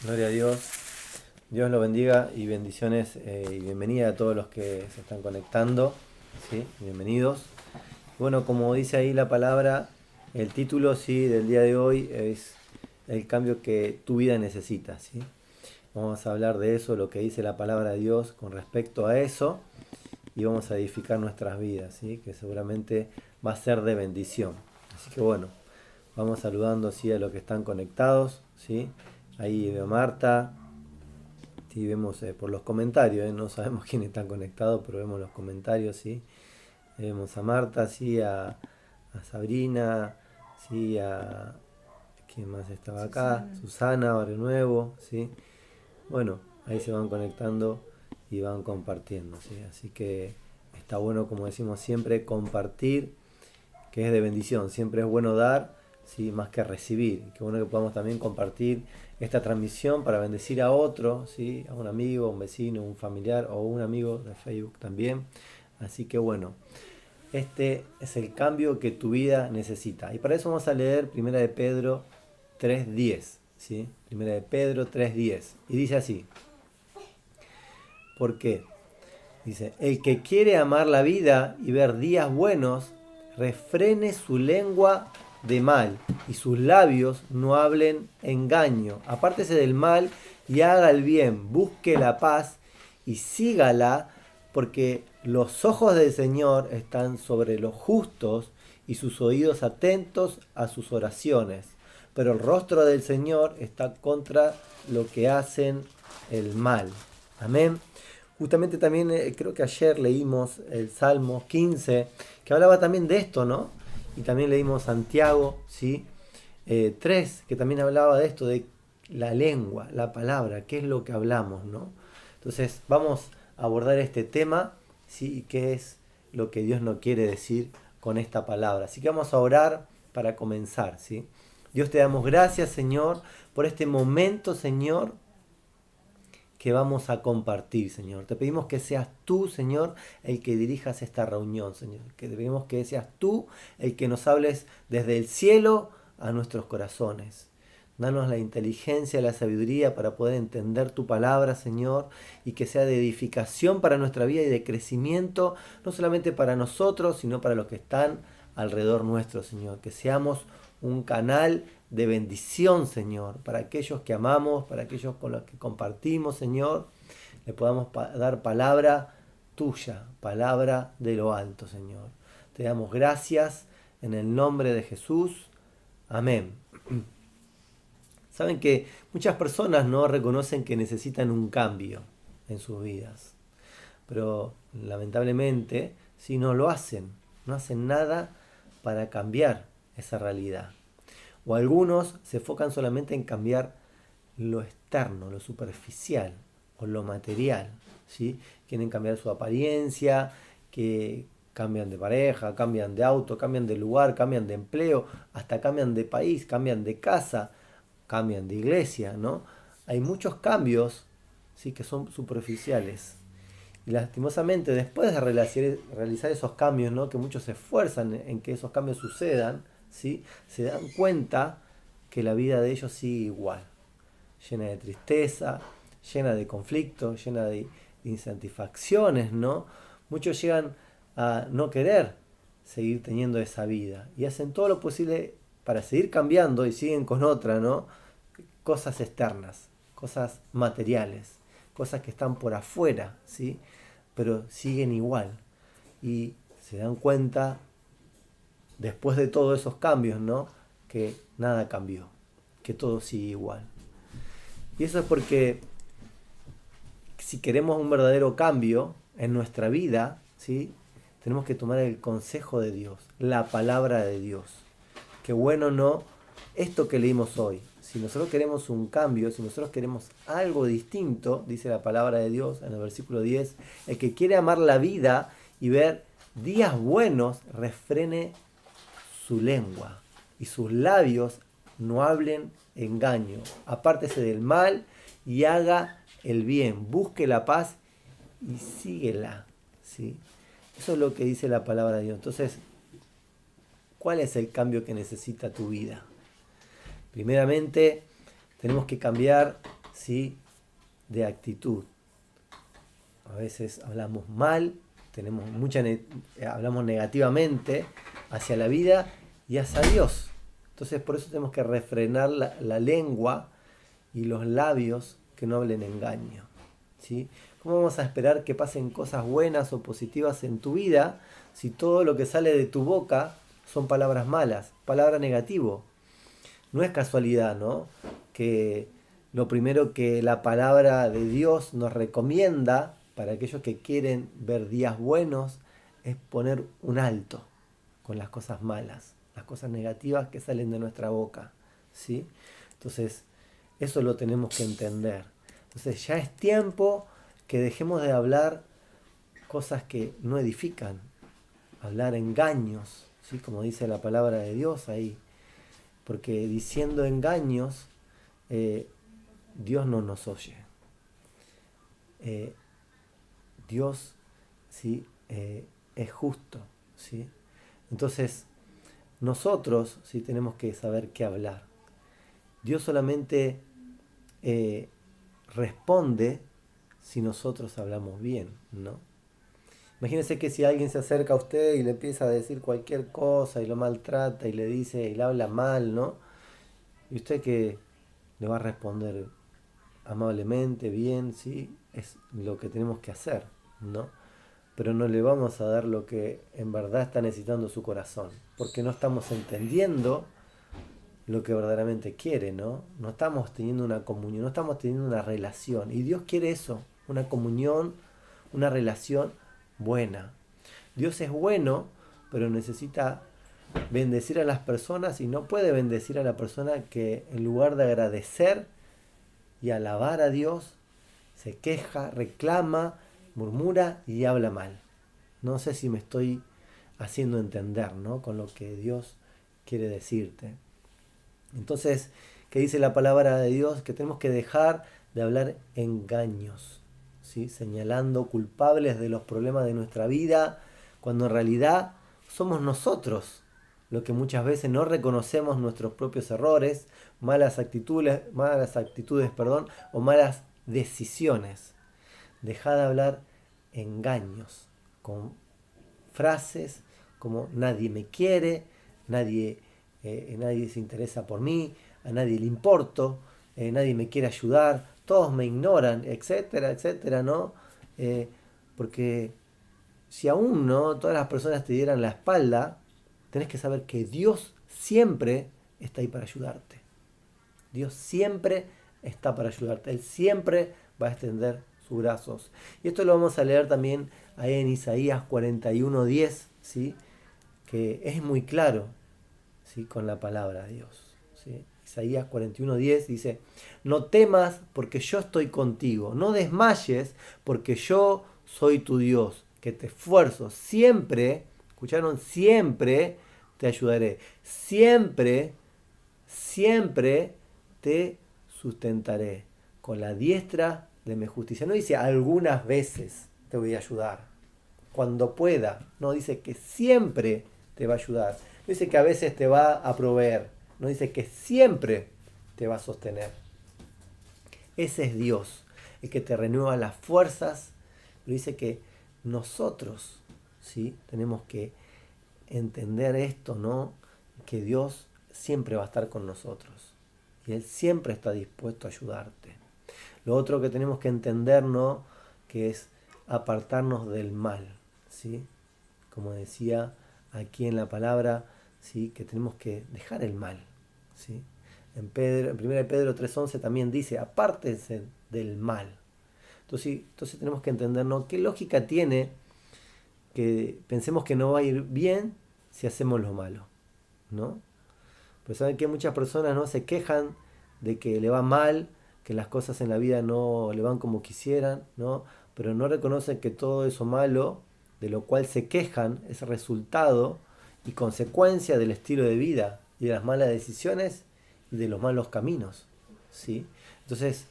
Gloria a Dios. Dios lo bendiga y bendiciones y bienvenida a todos los que se están conectando. ¿Sí? Bienvenidos. Bueno, como dice ahí la palabra, el título del día de hoy es el cambio que tu vida necesita. ¿Sí? Vamos a hablar de eso, lo que dice la palabra de Dios con respecto a eso y vamos a edificar nuestras vidas, ¿sí? Que seguramente va a ser de bendición. Así que bueno, vamos saludando ¿sí? A los que están conectados. ¿Sí? Ahí veo a Marta, sí, vemos por los comentarios, no sabemos quiénes están conectados, pero vemos los comentarios, ¿sí? Vemos a Marta, sí, a Sabrina, sí, a... ¿Quién más estaba acá? Susana, Barrio Nuevo, ¿sí? Bueno, ahí se van conectando y van compartiendo, ¿sí? Así que está bueno, como decimos siempre, compartir, que es de bendición. Siempre es bueno dar, ¿sí? Más que recibir. Qué bueno que podamos también compartir esta transmisión para bendecir a otro, ¿sí? A un amigo, un vecino, un familiar o un amigo de Facebook también. Así que bueno, este es el cambio que tu vida necesita. Y para eso vamos a leer 1 de Pedro 3:10, ¿sí? 1 de Pedro 3:10. Y dice así. ¿Por qué? Dice, el que quiere amar la vida y ver días buenos, refrene su lengua de mal y sus labios no hablen engaño. Apártese del mal y haga el bien, busque la paz y sígala, porque los ojos del Señor están sobre los justos y sus oídos atentos a sus oraciones. Pero el rostro del Señor está contra lo que hacen el mal. Amén. Justamente también creo que ayer leímos el Salmo 15, que hablaba también de esto, ¿no? Y también leímos Santiago, ¿sí? 3, que también hablaba de esto, de la lengua, la palabra, qué es lo que hablamos, ¿no? Entonces vamos a abordar este tema, ¿sí? Y qué es lo que Dios nos quiere decir con esta palabra. Así que vamos a orar para comenzar, ¿sí? Dios, te damos gracias, Señor, por este momento, Señor, que vamos a compartir, Señor. Te pedimos que seas tú, Señor, el que dirijas esta reunión, Señor. Que te pedimos que seas tú el que nos hables desde el cielo a nuestros corazones. Danos la inteligencia, la sabiduría para poder entender tu palabra, Señor, y que sea de edificación para nuestra vida y de crecimiento, no solamente para nosotros, sino para los que están alrededor nuestro, Señor. Que seamos un canal de bendición, Señor, para aquellos que amamos, para aquellos con los que compartimos, Señor, le podamos dar palabra tuya, palabra de lo alto, Señor. Te damos gracias en el nombre de Jesús. Amén. Saben que muchas personas no reconocen que necesitan un cambio en sus vidas, pero lamentablemente si no lo hacen, no hacen nada para cambiar esa realidad. O algunos se enfocan solamente en cambiar lo externo, lo superficial o lo material, ¿sí? Quieren cambiar su apariencia, que cambian de pareja, cambian de auto, cambian de lugar, cambian de empleo, hasta cambian de país, cambian de casa, cambian de iglesia, ¿no? Hay muchos cambios, ¿sí? Que son superficiales. Y lastimosamente, después de realizar esos cambios, ¿no? Que muchos se esfuerzan en que esos cambios sucedan, ¿sí? Se dan cuenta que la vida de ellos sigue igual, llena de tristeza, llena de conflictos, llena de insatisfacciones, ¿no? Muchos llegan a no querer seguir teniendo esa vida y hacen todo lo posible para seguir cambiando y siguen con otra, ¿no? Cosas externas, cosas materiales, cosas que están por afuera, ¿sí? Pero siguen igual y se dan cuenta después de todos esos cambios, ¿no? Que nada cambió, que todo sigue igual. Y eso es porque si queremos un verdadero cambio en nuestra vida, ¿sí? Tenemos que tomar el consejo de Dios, la palabra de Dios. Qué bueno, ¿no? Esto que leímos hoy. Si nosotros queremos un cambio, si nosotros queremos algo distinto, dice la palabra de Dios en el versículo 10, el que quiere amar la vida y ver días buenos, refrene su lengua y sus labios no hablen engaño. Apártese del mal y haga el bien. Busque la paz y síguela, ¿sí? Eso es lo que dice la palabra de Dios. Entonces, ¿cuál es el cambio que necesita tu vida? Primeramente, tenemos que cambiar, ¿sí?, de actitud. A veces hablamos mal, hablamos negativamente hacia la vida y hacia Dios. Entonces por eso tenemos que refrenar la lengua y los labios que no hablen engaño, ¿sí? ¿Cómo vamos a esperar que pasen cosas buenas o positivas en tu vida si todo lo que sale de tu boca son palabras malas, palabra negativo? No es casualidad, ¿no?, que lo primero que la palabra de Dios nos recomienda para aquellos que quieren ver días buenos es poner un alto con las cosas malas, las cosas negativas que salen de nuestra boca, ¿sí? Entonces, eso lo tenemos que entender. Entonces, ya es tiempo que dejemos de hablar cosas que no edifican, hablar engaños, ¿sí?, como dice la palabra de Dios ahí. Porque diciendo engaños, Dios no nos oye. Dios, ¿sí?, es justo, ¿sí? Entonces, nosotros, ¿sí?, tenemos que saber qué hablar. Dios solamente responde si nosotros hablamos bien, ¿no? Imagínense que si alguien se acerca a usted y le empieza a decir cualquier cosa y lo maltrata y le dice y le habla mal, ¿no? Y usted que le va a responder amablemente, bien, ¿sí? Es lo que tenemos que hacer, ¿no? Pero no le vamos a dar lo que en verdad está necesitando su corazón, porque no estamos entendiendo lo que verdaderamente quiere, ¿no? No estamos teniendo una comunión, no estamos teniendo una relación. Y Dios quiere eso, una comunión, una relación buena. Dios es bueno, pero necesita bendecir a las personas y no puede bendecir a la persona que en lugar de agradecer y alabar a Dios, se queja, reclama, murmura y habla mal. No sé si me estoy haciendo entender, ¿no?, con lo que Dios quiere decirte. Entonces, ¿qué dice la palabra de Dios? Que tenemos que dejar de hablar engaños, ¿sí?, señalando culpables de los problemas de nuestra vida, cuando en realidad somos nosotros los que muchas veces no reconocemos nuestros propios errores, malas actitudes, o malas decisiones. Deja de hablar engaños con frases como nadie me quiere, nadie se interesa por mí, a nadie le importo, nadie me quiere ayudar, todos me ignoran, etcétera, etcétera, ¿no? Porque si aún no todas las personas te dieran la espalda, tenés que saber que Dios siempre está ahí para ayudarte. Dios siempre está para ayudarte. Él siempre va a extender sus brazos. Y esto lo vamos a leer también ahí en Isaías 41:10, ¿sí?, que es muy claro, ¿sí?, con la palabra de Dios, ¿sí? Isaías 41:10 dice: no temas porque yo estoy contigo, no desmayes porque yo soy tu Dios, que te esfuerzo, siempre, ¿escucharon? Siempre te ayudaré, siempre, siempre te sustentaré con la diestra de mi justicia. No dice algunas veces te voy a ayudar, cuando pueda, no, dice que siempre te va a ayudar. No dice que a veces te va a proveer, no dice que siempre te va a sostener. Ese es Dios, el que te renueva las fuerzas. Pero dice que nosotros, ¿sí?, tenemos que entender esto, ¿no?, que Dios siempre va a estar con nosotros y Él siempre está dispuesto a ayudarte. Lo otro que tenemos que entender, ¿no?, que es apartarnos del mal, ¿sí? Como decía aquí en la palabra, ¿sí?, que tenemos que dejar el mal, ¿sí? En 1 Pedro 3:11 también dice: apártense del mal. Entonces tenemos que entender, ¿no?, qué lógica tiene que pensemos que no va a ir bien si hacemos lo malo, ¿no? Pero saben que muchas personas, ¿no?, se quejan de que le va mal, que las cosas en la vida no le van como quisieran, ¿no? Pero no reconocen que todo eso malo, de lo cual se quejan, es resultado y consecuencia del estilo de vida y de las malas decisiones y de los malos caminos, ¿sí? Entonces,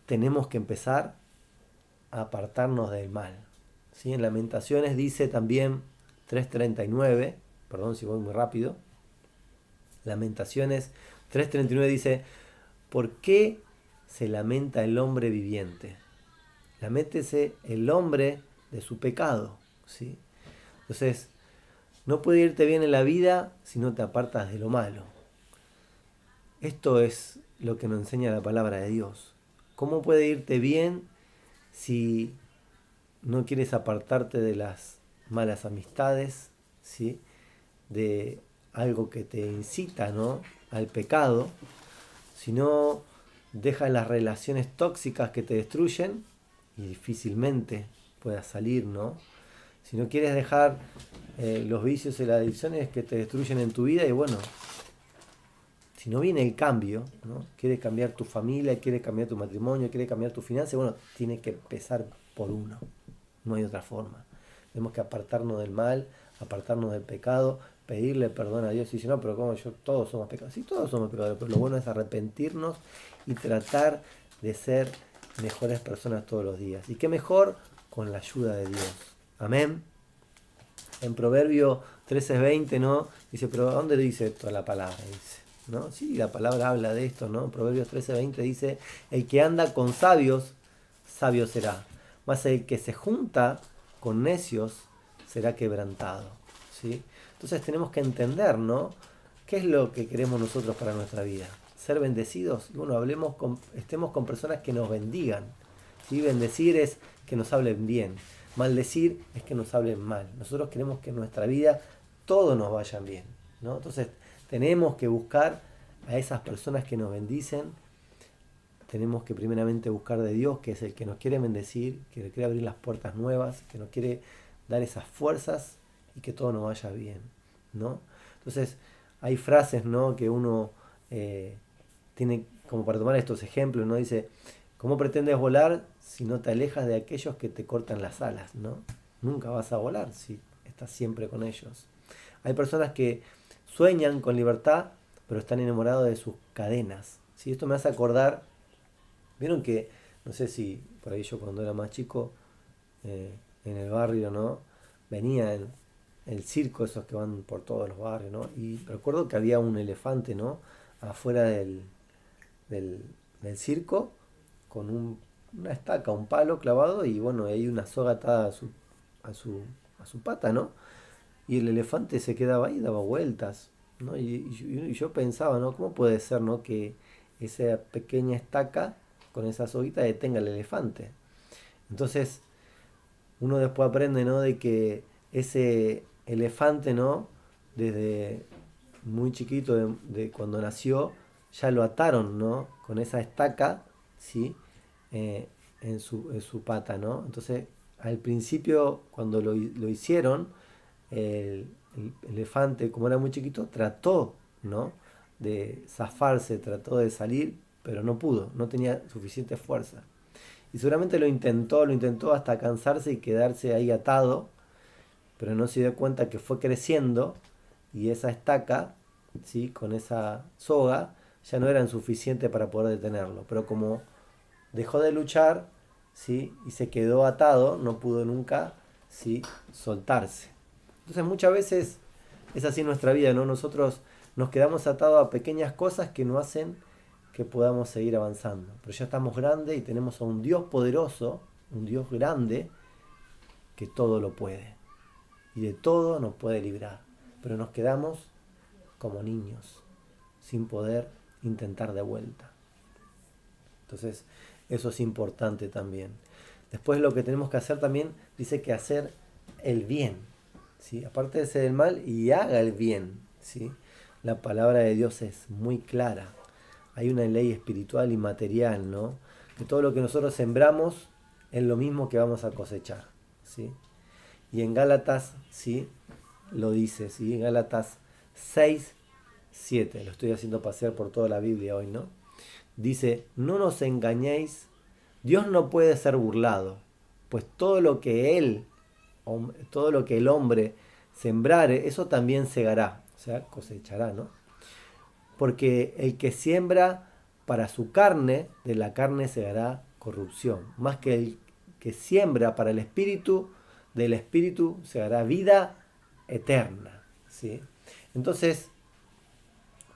tenemos que empezar a apartarnos del mal, ¿sí? En Lamentaciones dice también 3:39, perdón si voy muy rápido, Lamentaciones 3:39 dice, ¿por qué se lamenta el hombre viviente? Laméntese el hombre de su pecado, ¿sí? Entonces, no puede irte bien en la vida si no te apartas de lo malo. Esto es lo que nos enseña la palabra de Dios. ¿Cómo puede irte bien si no quieres apartarte de las malas amistades, ¿sí? De algo que te incita, ¿no?, al pecado, si no dejas las relaciones tóxicas que te destruyen y difícilmente puedas salir, ¿no? Si no quieres dejar los vicios y las adicciones que te destruyen en tu vida, y bueno, si no viene el cambio, ¿no? Quieres cambiar tu familia, quieres cambiar tu matrimonio, quieres cambiar tu finanzas, bueno, tiene que empezar por uno. No hay otra forma. Tenemos que apartarnos del mal, apartarnos del pecado, pedirle perdón a Dios. Y si no, pero como yo, todos somos pecadores. Sí, todos somos pecadores, pero lo bueno es arrepentirnos y tratar de ser mejores personas todos los días. ¿Y qué mejor? Con la ayuda de Dios. Amén. En Proverbio 13:20, ¿no? Dice, pero ¿dónde dice esto la palabra? Dice, ¿no? Sí, la palabra habla de esto, ¿no? Proverbios 13:20 dice, el que anda con sabios, sabio será. Mas el que se junta con necios será quebrantado, ¿sí? Entonces tenemos que entender, ¿no? ¿Qué es lo que queremos nosotros para nuestra vida? Ser bendecidos. Y bueno, estemos con personas que nos bendigan, ¿sí? Bendecir es que nos hablen bien. Maldecir es que nos hablen mal. Nosotros queremos que en nuestra vida todo nos vaya bien, ¿no? Entonces tenemos que buscar a esas personas que nos bendicen. Tenemos que primeramente buscar de Dios, que es el que nos quiere bendecir, que le quiere abrir las puertas nuevas, que nos quiere dar esas fuerzas y que todo nos vaya bien, ¿no? Entonces hay frases, ¿no?, que uno tiene como para tomar estos ejemplos, ¿no? Dice, ¿cómo pretendes volar si no te alejas de aquellos que te cortan las alas, ¿no? Nunca vas a volar si estás siempre con ellos. Hay personas que sueñan con libertad, pero están enamorados de sus cadenas, ¿sí? Esto me hace acordar, vieron que, no sé si por ahí yo cuando era más chico, en el barrio, ¿no?, venía el circo, esos que van por todos los barrios, ¿no? Y recuerdo que había un elefante, ¿no?, afuera del, del circo, con una estaca, un palo clavado, y bueno, hay una soga atada a su, a su pata, ¿no? Y el elefante se quedaba ahí, daba vueltas, ¿no? Y yo pensaba, ¿no? ¿Cómo puede ser, ¿no?, que esa pequeña estaca con esa soguita detenga al elefante? Entonces, uno después aprende, ¿no?, de que ese elefante, ¿no?, desde muy chiquito, de cuando nació, ya lo ataron, ¿no?, con esa estaca, ¿sí? En su pata, ¿no? Entonces, al principio, cuando lo hicieron, el elefante, como era muy chiquito, trató, ¿no?, de zafarse, trató de salir, pero no pudo, no tenía suficiente fuerza. Y seguramente lo intentó hasta cansarse y quedarse ahí atado, pero no se dio cuenta que fue creciendo y esa estaca, ¿sí?, con esa soga, ya no eran suficientes para poder detenerlo. Pero como dejó de luchar, ¿sí?, y se quedó atado, no pudo nunca, ¿sí?, soltarse. Entonces muchas veces es así en nuestra vida, ¿no? Nosotros nos quedamos atados a pequeñas cosas que no hacen que podamos seguir avanzando. Pero ya estamos grandes y tenemos a un Dios poderoso, un Dios grande, que todo lo puede. Y de todo nos puede librar. Pero nos quedamos como niños, sin poder intentar de vuelta. Entonces, eso es importante también. Después lo que tenemos que hacer también, dice que hacer el bien, ¿sí? Aparte de hacer el mal, y haga el bien, ¿sí? La palabra de Dios es muy clara. Hay una ley espiritual y material, ¿no?, que todo lo que nosotros sembramos es lo mismo que vamos a cosechar, ¿sí? Y en Gálatas, ¿sí?, lo dice, ¿sí? En Gálatas 6:7, lo estoy haciendo pasear por toda la Biblia hoy, ¿no? Dice, no nos engañéis, Dios no puede ser burlado, pues todo lo que el hombre sembrare, eso también segará, o sea, cosechará, ¿no? Porque el que siembra para su carne, de la carne segará corrupción, más que el que siembra para el espíritu, del espíritu segará vida eterna, ¿sí? Entonces,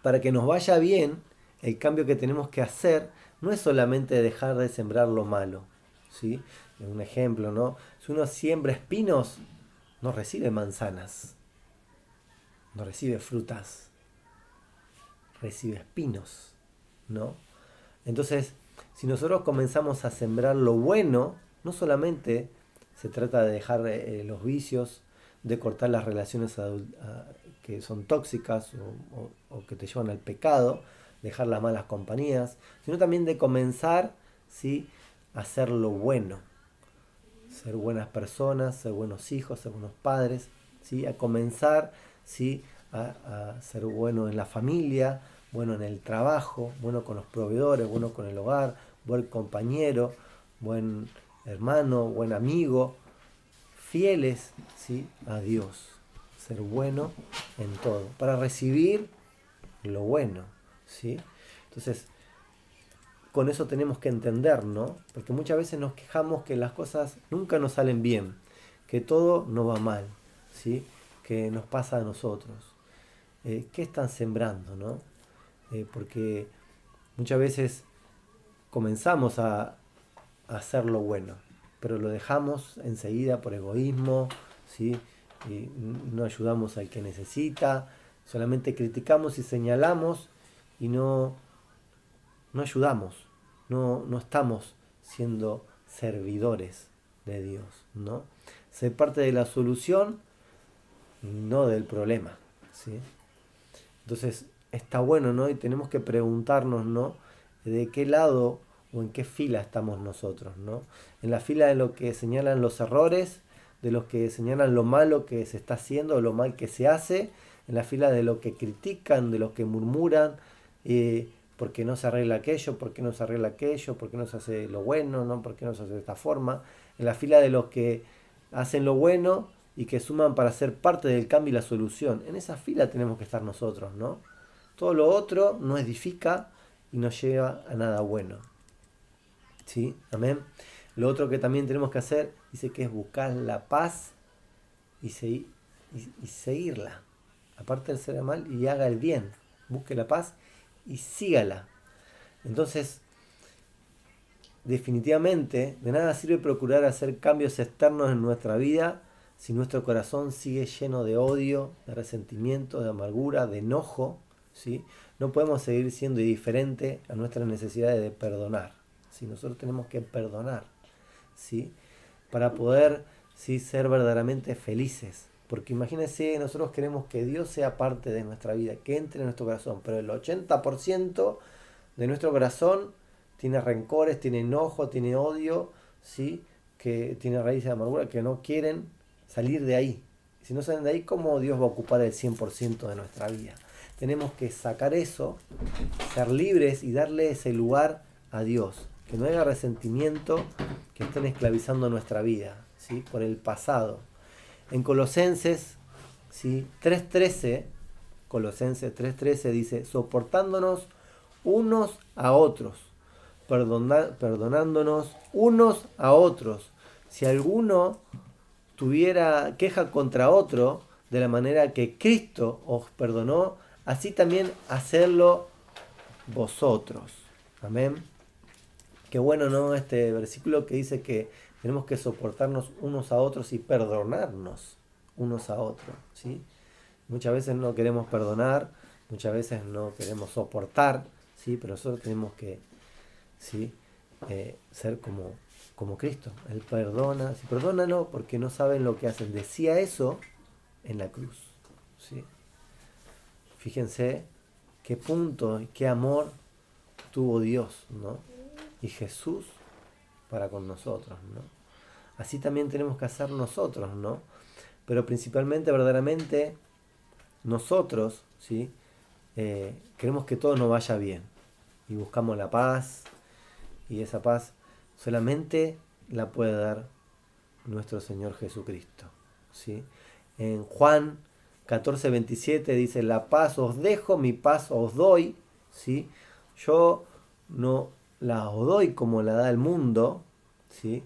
para que nos vaya bien, el cambio que tenemos que hacer no es solamente dejar de sembrar lo malo, ¿sí? Un ejemplo, ¿no? Si uno siembra espinos, no recibe manzanas, no recibe frutas, recibe espinos, ¿no? Entonces, si nosotros comenzamos a sembrar lo bueno, no solamente se trata de dejar los vicios, de cortar las relaciones que son tóxicas o que te llevan al pecado, dejar las malas compañías, sino también de comenzar, ¿sí?, a hacer lo bueno, ser buenas personas, ser buenos hijos, ser buenos padres, ¿sí?, a comenzar, ¿sí?, a ser bueno en la familia, bueno en el trabajo, bueno con los proveedores, bueno con el hogar, buen compañero, buen hermano, buen amigo, fieles, ¿sí?, a Dios, ser bueno en todo, para recibir lo bueno, ¿sí? Entonces, con eso tenemos que entender, ¿no? Porque muchas veces nos quejamos que las cosas nunca nos salen bien, que todo nos va mal, ¿sí?, que nos pasa a nosotros. ¿Qué están sembrando, no? Porque muchas veces comenzamos a hacer lo bueno, pero lo dejamos enseguida por egoísmo, ¿sí? Y no ayudamos al que necesita, solamente criticamos y señalamos y no ayudamos, no estamos siendo servidores de Dios, ¿no? Ser parte de la solución, no del problema, ¿sí? Entonces está bueno, ¿no? Y tenemos que preguntarnos, ¿no?, de qué lado o en qué fila estamos nosotros, ¿no? En la fila de los que señalan los errores, de los que señalan lo malo que se está haciendo, o lo mal que se hace, en la fila de los que critican, de los que murmuran, ¿por qué no se arregla aquello? ¿Por qué no se arregla aquello? ¿Por qué no se hace lo bueno? ¿No? ¿Por qué no se hace de esta forma? En la fila de los que hacen lo bueno y que suman para ser parte del cambio y la solución. En esa fila tenemos que estar nosotros, ¿no? Todo lo otro nos edifica y nos lleva a nada bueno. ¿Sí? Amén. Lo otro que también tenemos que hacer, dice que es buscar la paz y seguirla. Aparte de ser mal y haga el bien. Busque la paz y sígala. Entonces, definitivamente, de nada sirve procurar hacer cambios externos en nuestra vida si nuestro corazón sigue lleno de odio, de resentimiento, de amargura, de enojo, ¿sí? No podemos seguir siendo indiferentes a nuestras necesidades de perdonar, ¿sí? Nosotros tenemos que perdonar, ¿sí?, para poder, ¿sí?, ser verdaderamente felices. Porque imagínense, nosotros queremos que Dios sea parte de nuestra vida, que entre en nuestro corazón, pero el 80% de nuestro corazón tiene rencores, tiene enojo, tiene odio, ¿sí?, que tiene raíces de amargura, que no quieren salir de ahí. Si no salen de ahí, ¿cómo Dios va a ocupar el 100% de nuestra vida? Tenemos que sacar eso, ser libres y darle ese lugar a Dios. Que no haya resentimiento que estén esclavizando nuestra vida, ¿sí?, por el pasado. En Colosenses, ¿sí?, 3.13, Colosenses 3.13 dice, soportándonos unos a otros, perdonándonos unos a otros. Si alguno tuviera queja contra otro, de la manera que Cristo os perdonó, así también hacedlo vosotros. Amén. Qué bueno, ¿no?, este versículo que dice que tenemos que soportarnos unos a otros y perdonarnos unos a otros, ¿sí? Muchas veces no queremos perdonar, muchas veces no queremos soportar, ¿sí? Pero nosotros tenemos que, ¿sí?, ser como Cristo. Él perdona, sí, perdónalo porque no saben lo que hacen. Decía eso en la cruz, ¿sí? Fíjense qué punto y qué amor tuvo Dios, ¿no?, y Jesús para con nosotros, ¿no? Así también tenemos que hacer nosotros, ¿no? Pero principalmente, verdaderamente, nosotros, ¿sí?, queremos que todo nos vaya bien y buscamos la paz, y esa paz solamente la puede dar nuestro Señor Jesucristo, ¿sí? En Juan 14:27 dice, la paz os dejo, mi paz os doy, ¿sí? Yo no la os doy como la da el mundo, ¿sí?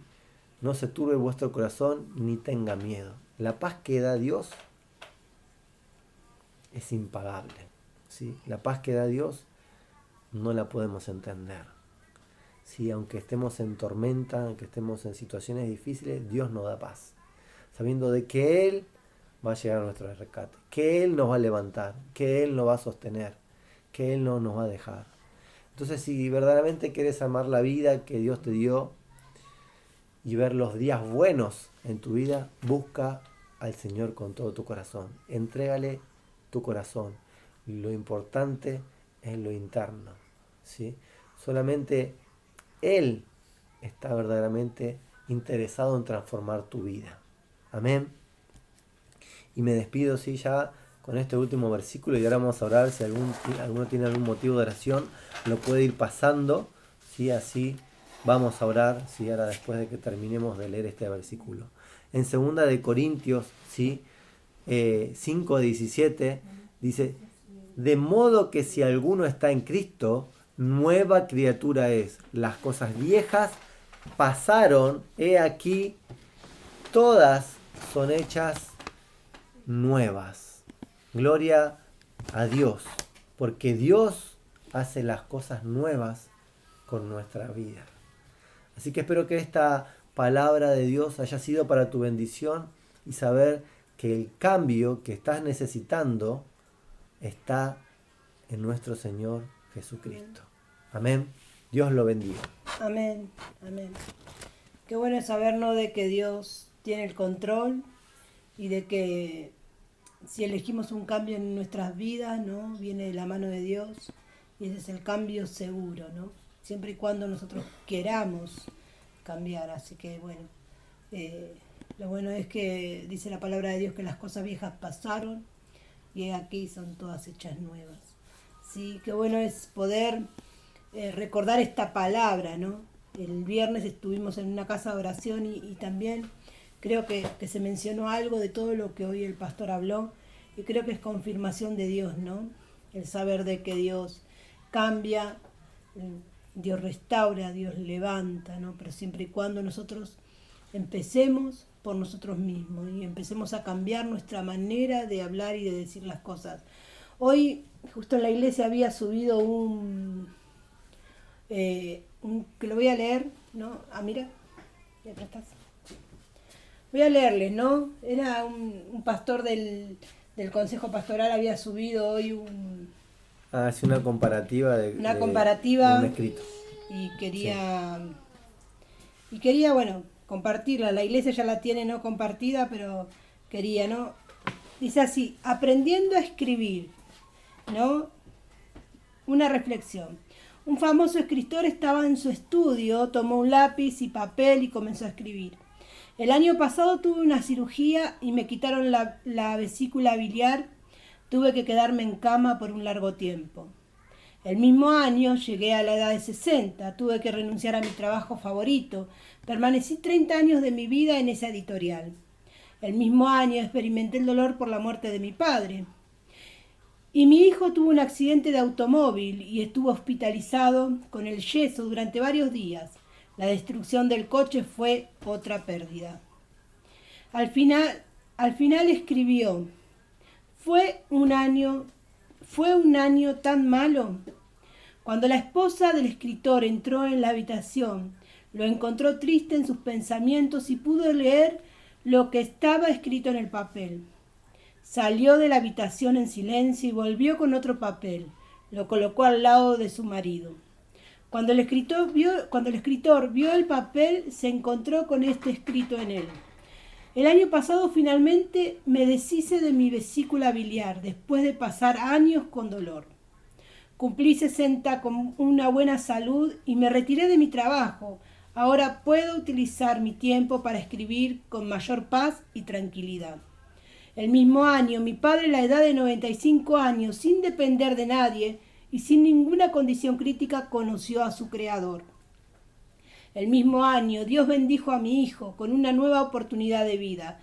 No se turbe vuestro corazón ni tenga miedo. La paz que da Dios es impagable, ¿sí? La paz que da Dios no la podemos entender. ¿Sí? Aunque estemos en tormenta, aunque estemos en situaciones difíciles, Dios nos da paz. Sabiendo de que Él va a llegar a nuestro rescate, que Él nos va a levantar, que Él nos va a sostener, que Él no nos va a dejar. Entonces, si verdaderamente quieres amar la vida que Dios te dio y ver los días buenos en tu vida, busca al Señor con todo tu corazón. Entrégale tu corazón. Lo importante es lo interno, ¿sí? Solamente Él está verdaderamente interesado en transformar tu vida. Amén. Y me despido, ¿sí? Ya con este último versículo, y ahora vamos a orar. Si alguno tiene algún motivo de oración, lo puede ir pasando, ¿sí? Así vamos a orar, ¿sí? Ahora después de que terminemos de leer este versículo. En 2 de Corintios, ¿sí? 5:17 dice: de modo que si alguno está en Cristo, nueva criatura es. Las cosas viejas pasaron, he aquí, todas son hechas nuevas. Gloria a Dios, porque Dios hace las cosas nuevas con nuestra vida. Así que espero que esta palabra de Dios haya sido para tu bendición y saber que el cambio que estás necesitando está en nuestro Señor Jesucristo. Amén. Dios lo bendiga. Amén, amén. Qué bueno es sabernos de que Dios tiene el control y de que si elegimos un cambio en nuestras vidas, ¿no? Viene de la mano de Dios y ese es el cambio seguro, ¿no? Siempre y cuando nosotros queramos cambiar. Así que bueno, lo bueno es que dice la palabra de Dios que las cosas viejas pasaron y aquí son todas hechas nuevas. Sí, qué bueno es poder recordar esta palabra, ¿no? El viernes estuvimos en una casa de oración y también creo que se mencionó algo de todo lo que hoy el pastor habló y creo que es confirmación de Dios, ¿no? El saber de que Dios cambia, Dios restaura, Dios levanta, ¿no? Pero siempre y cuando nosotros empecemos por nosotros mismos y empecemos a cambiar nuestra manera de hablar y de decir las cosas. Hoy justo en la iglesia había subido que lo voy a leer, ¿no? Ah, mira, ¿me prestas? Voy a leerles, ¿no? Era un pastor del Consejo Pastoral, había subido hoy Es una comparativa de un escrito. Y quería, bueno, compartirla. La iglesia ya la tiene no compartida, pero quería, ¿no? Dice así: aprendiendo a escribir, ¿no? Una reflexión. Un famoso escritor estaba en su estudio, tomó un lápiz y papel y comenzó a escribir. El año pasado tuve una cirugía y me quitaron la vesícula biliar. Tuve que quedarme en cama por un largo tiempo. El mismo año llegué a la edad de 60. Tuve que renunciar a mi trabajo favorito. Permanecí 30 años de mi vida en esa editorial. El mismo año experimenté el dolor por la muerte de mi padre. Y mi hijo tuvo un accidente de automóvil y estuvo hospitalizado con el yeso durante varios días. La destrucción del coche fue otra pérdida. Al final escribió: fue un año tan malo. Cuando la esposa del escritor entró en la habitación, lo encontró triste en sus pensamientos y pudo leer lo que estaba escrito en el papel. Salió de la habitación en silencio y volvió con otro papel. Lo colocó al lado de su marido. Cuando el escritor vio el papel, se encontró con este escrito en él: el año pasado finalmente me deshice de mi vesícula biliar después de pasar años con dolor. Cumplí 60 con una buena salud y me retiré de mi trabajo. Ahora puedo utilizar mi tiempo para escribir con mayor paz y tranquilidad. El mismo año, mi padre, a la edad de 95 años, sin depender de nadie y sin ninguna condición crítica, conoció a su Creador. El mismo año, Dios bendijo a mi hijo con una nueva oportunidad de vida.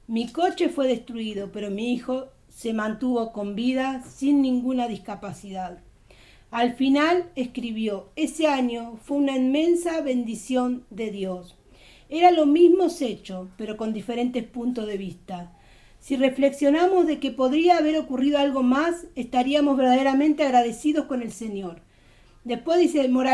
Mi coche fue destruido, pero mi hijo se mantuvo con vida sin ninguna discapacidad. Al final escribió: ese año fue una inmensa bendición de Dios. Era lo mismo hecho, pero con diferentes puntos de vista. Si reflexionamos de que podría haber ocurrido algo más, estaríamos verdaderamente agradecidos con el Señor. Después dice,